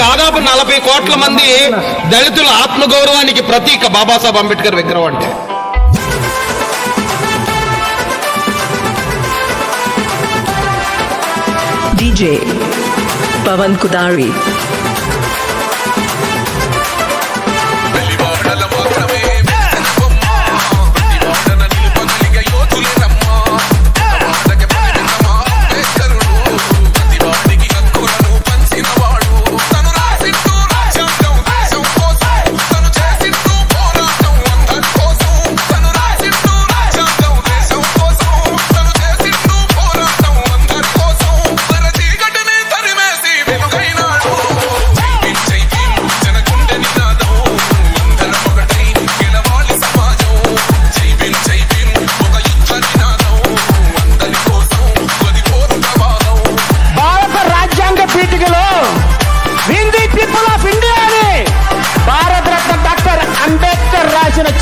దాదాపు 40 కోట్ల మంది దళితుల ఆత్మగౌరవానికి ప్రతీక బాబాసాహెబ్ అంబేద్కర్ విగ్రహం అంటే. DJ Pawan Kudari.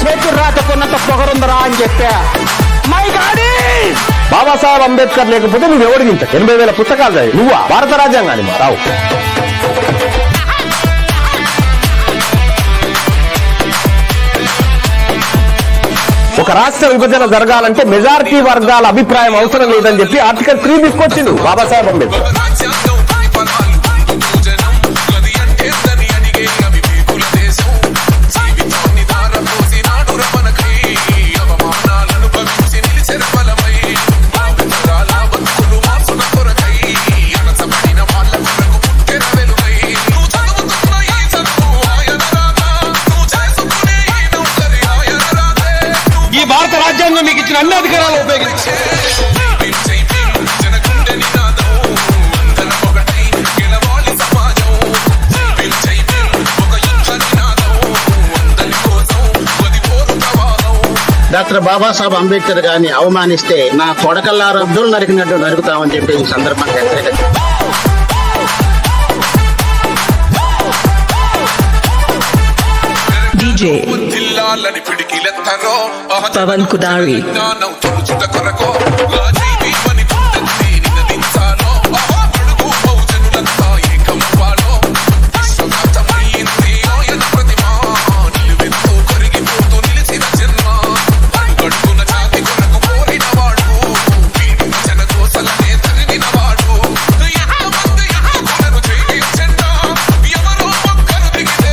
చేతి రాతకున్నంత పొగరుందరా అని చెప్పా. మై గాడి బాబాసాహెబ్ అంబేద్కర్ లేకపోతే నువ్వు ఎవడికి ఇంత 80,000 పుస్తకాలు చదివి నువ్వా భారత రాజ్యాంగాన్ని రావు. ఒక రాష్ట్ర విభజన జరగాలంటే మెజారిటీ వర్గాల అభిప్రాయం అవసరం లేదని చెప్పి ఆర్టికల్ 3 తీసుకొచ్చిండు బాబాసాహెబ్ అంబేద్కర్. భారత రాజ్యాంగం మీకు ఇచ్చిన అన్ని అధికారాలు ఉపయోగించి డాక్టర్ బాబాసాహెబ్ అంబేద్కర్ గారిని అవమానిస్తే నా కొడకల్లారా అబ్దుల్ నరికినట్టు నరుకుతామని చెప్పి ఈ సందర్భంగా DJ Pawan Kudari.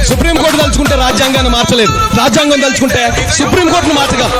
సుప్రీంకోర్టు తలుచుకుంటే రాజ్యాంగాన్ని మార్చలేదు, రాజ్యాంగం తలుచుకుంటే సుప్రీంకోర్టును మార్చగలరు.